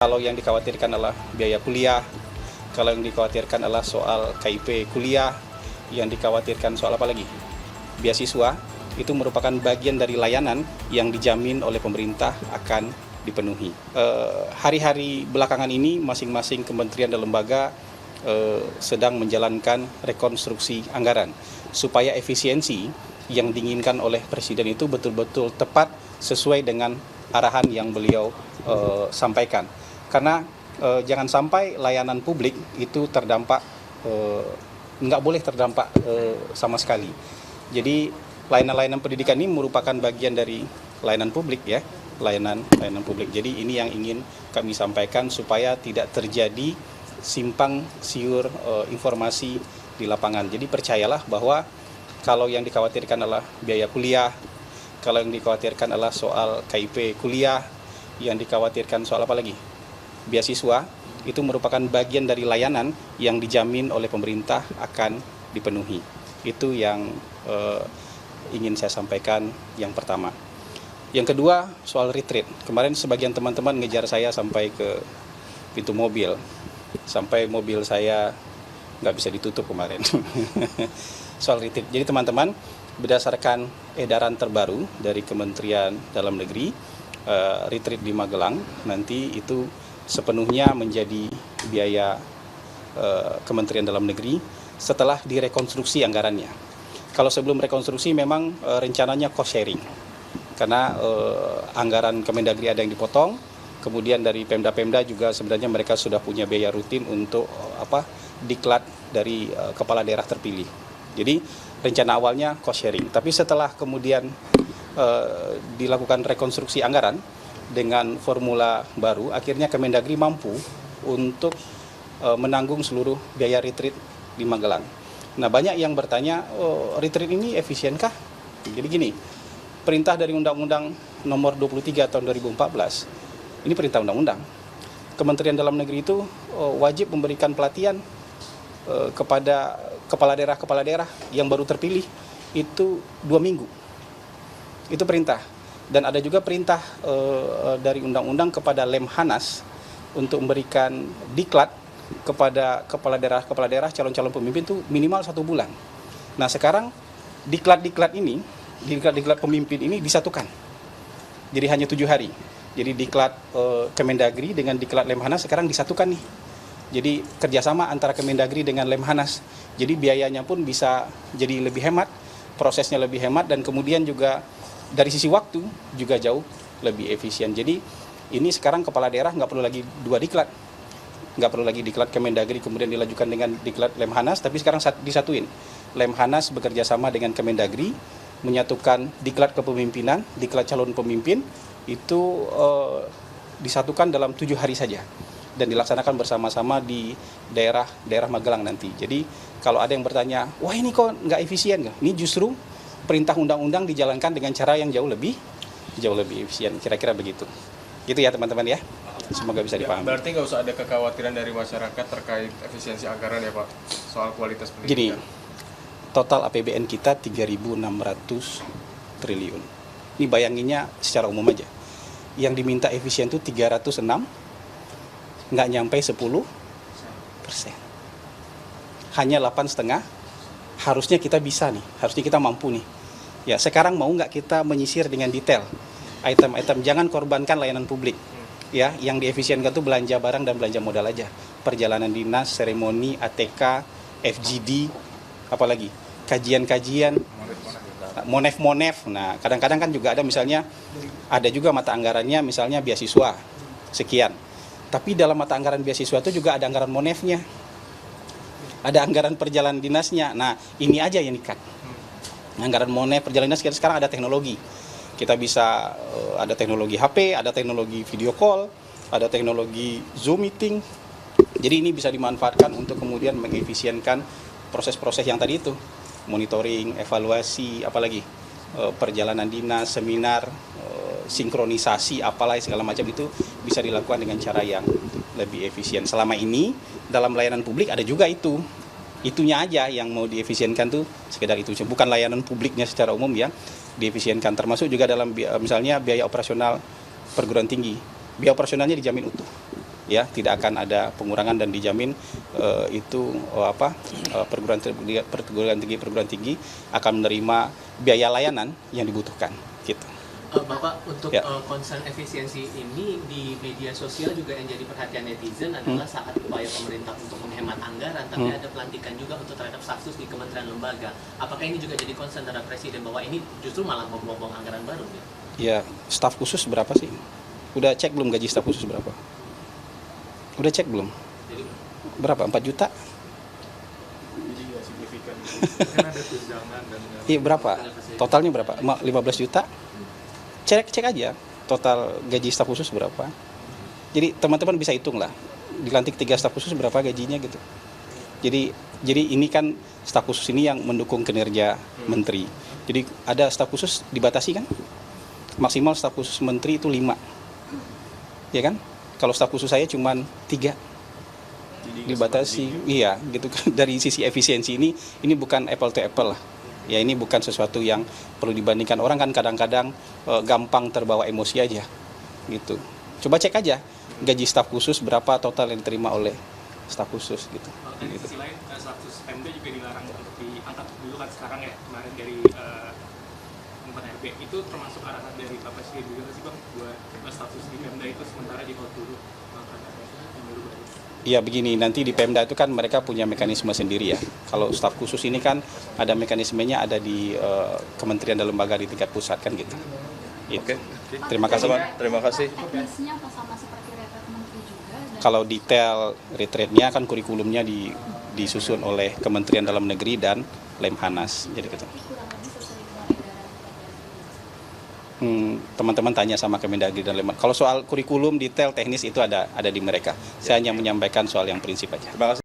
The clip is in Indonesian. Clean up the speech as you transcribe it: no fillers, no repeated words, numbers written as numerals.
Kalau yang dikhawatirkan adalah biaya kuliah, kalau yang dikhawatirkan adalah soal KIP kuliah, yang dikhawatirkan soal apa lagi? Beasiswa, itu merupakan bagian dari layanan yang dijamin oleh pemerintah akan dipenuhi. Hari-hari belakangan ini masing-masing kementerian dan lembaga sedang menjalankan rekonstruksi anggaran supaya efisiensi yang diinginkan oleh Presiden itu betul-betul tepat sesuai dengan arahan yang beliau sampaikan. Karena jangan sampai layanan publik itu terdampak, nggak boleh terdampak sama sekali. Jadi layanan-layanan pendidikan ini merupakan bagian dari layanan publik ya, layanan publik. Jadi ini yang ingin kami sampaikan supaya tidak terjadi simpang siur informasi di lapangan. Jadi percayalah bahwa kalau yang dikhawatirkan adalah biaya kuliah, kalau yang dikhawatirkan adalah soal KIP kuliah, yang dikhawatirkan soal apa lagi? Beasiswa, itu merupakan bagian dari layanan yang dijamin oleh pemerintah akan dipenuhi. Itu yang ingin saya sampaikan yang pertama. Yang kedua, soal retreat. Kemarin sebagian teman-teman ngejar saya sampai ke pintu mobil. Sampai mobil saya nggak bisa ditutup kemarin. Soal retreat. Jadi teman-teman, berdasarkan edaran terbaru dari Kementerian Dalam Negeri, retreat di Magelang nanti itu sepenuhnya menjadi biaya Kementerian Dalam Negeri setelah direkonstruksi anggarannya. Kalau sebelum rekonstruksi memang rencananya cost sharing, karena anggaran Kemendagri ada yang dipotong, kemudian dari Pemda-Pemda juga sebenarnya mereka sudah punya biaya rutin untuk diklat dari kepala daerah terpilih. Jadi rencana awalnya cost sharing, tapi setelah kemudian dilakukan rekonstruksi anggaran dengan formula baru, akhirnya Kemendagri mampu untuk menanggung seluruh biaya retreat di Magelang. Nah, banyak yang bertanya, retreat ini efisienkah? Jadi gini, perintah dari Undang-Undang Nomor 23 tahun 2014, ini perintah undang-undang. Kementerian Dalam Negeri itu wajib memberikan pelatihan kepada kepala daerah yang baru terpilih itu 2 minggu. Itu perintah. Dan ada juga perintah dari undang-undang kepada Lemhanas untuk memberikan diklat kepada kepala daerah calon-calon pemimpin itu minimal 1 bulan. Nah sekarang diklat pemimpin ini disatukan. Jadi hanya 7 hari. Jadi diklat Kemendagri dengan diklat Lemhanas sekarang disatukan nih. Jadi kerjasama antara Kemendagri dengan Lemhanas. Jadi biayanya pun bisa jadi lebih hemat, prosesnya lebih hemat, dan kemudian juga dari sisi waktu juga jauh lebih efisien. Jadi ini sekarang kepala daerah nggak perlu lagi 2 diklat. Nggak perlu lagi diklat Kemendagri kemudian dilanjutkan dengan diklat Lemhanas, tapi sekarang disatuin. Lemhanas bekerja sama dengan Kemendagri, menyatukan diklat kepemimpinan, diklat calon pemimpin, itu disatukan dalam 7 hari saja. Dan dilaksanakan bersama-sama di daerah Magelang nanti. Jadi kalau ada yang bertanya, wah ini kok nggak efisien? Ini justru perintah undang-undang dijalankan dengan cara yang jauh lebih efisien, kira-kira begitu. Gitu ya teman-teman ya, semoga bisa dipahami. Berarti nggak usah ada kekhawatiran dari masyarakat terkait efisiensi anggaran ya Pak, soal kualitas pendidikan. Gini, total APBN kita 3.600 triliun. Ini bayanginnya secara umum aja. Yang diminta efisien itu 306, nggak nyampe 10%. Hanya 8,5%, harusnya kita bisa nih, harusnya kita mampu nih. Ya, sekarang mau nggak kita menyisir dengan detail item-item, jangan korbankan layanan publik. Ya, yang diefisienkan itu belanja barang dan belanja modal aja. Perjalanan dinas, seremoni, ATK, FGD, apalagi kajian-kajian, monef. Nah, kadang-kadang kan juga ada misalnya, ada juga mata anggarannya misalnya beasiswa, sekian. Tapi dalam mata anggaran beasiswa itu juga ada anggaran monefnya. Ada anggaran perjalanan dinasnya. Nah, ini aja yang dikat. Anggaran monef perjalanan dinas sekarang ada teknologi. Kita bisa ada teknologi HP, ada teknologi video call, ada teknologi Zoom meeting. Jadi ini bisa dimanfaatkan untuk kemudian mengefisienkan proses-proses yang tadi itu. Monitoring, evaluasi, apalagi perjalanan dinas, seminar, sinkronisasi, apalagi segala macam itu bisa dilakukan dengan cara yang lebih efisien. Selama ini dalam layanan publik ada juga itunya aja yang mau diefisienkan tuh sekedar itu, bukan layanan publiknya secara umum ya diefisienkan, termasuk juga dalam misalnya biaya operasional perguruan tinggi, biaya operasionalnya dijamin utuh. ya tidak akan ada pengurangan dan dijamin perguruan tinggi akan menerima biaya layanan yang dibutuhkan gitu. Bapak, untuk Ya. concern efisiensi ini di media sosial juga yang jadi perhatian netizen adalah saat upaya pemerintah untuk menghemat anggaran, tapi ada pelantikan juga untuk terhadap staf-sus di kementerian lembaga. Apakah ini juga jadi concern terhadap Presiden bahwa ini justru malah membuang anggaran baru? Ya, staf khusus berapa sih? Udah cek belum gaji staf khusus berapa? Udah cek belum? Jadi Berapa? 4 juta? Jadi nggak signifikan. Kan ada tunjangan dan Iya, berapa? Totalnya berapa? 15 juta? Cek aja total gaji staf khusus berapa. Jadi teman-teman bisa hitung lah. Dilantik 3 staf khusus berapa gajinya gitu. Jadi ini kan staf khusus ini yang mendukung kinerja menteri. Jadi ada staf khusus dibatasi kan? Maksimal staf khusus menteri itu 5. Ya kan? Kalau staf khusus saya cuma 3. Dibatasi. Iya, gitu kan. Dari sisi efisiensi ini bukan apple to apple lah. Ya ini bukan sesuatu yang perlu dibandingkan. Orang kan kadang-kadang gampang terbawa emosi aja gitu. Coba cek aja gaji staf khusus berapa total yang diterima oleh staf khusus gitu. di sisi lain status Pemda juga dilarang untuk diangkat dulu kan sekarang ya, kemarin dari 4 RB itu termasuk arahan dari Pak Presiden juga nggak sih Bang buat status di Pemda itu sementara di hold dulu yang baru. Ya begini, nanti di Pemda itu kan mereka punya mekanisme sendiri ya. Kalau staf khusus ini kan ada mekanismenya, ada di kementerian dan lembaga di tingkat pusat kan gitu. Oke. Terima kasih. Terima kasih. Teknisnya apa sama seperti retret menteri juga? Dan Kalau detail retretnya kan kurikulumnya disusun oleh Kementerian Dalam Negeri dan Lemhanas. Jadi gitu. kurang lebih sesuai dengan edaran Teman-teman tanya sama Kemendagri dan Lemhanas. Kalau soal kurikulum detail teknis itu ada di mereka. Saya hanya menyampaikan soal yang prinsip aja. Terima kasih.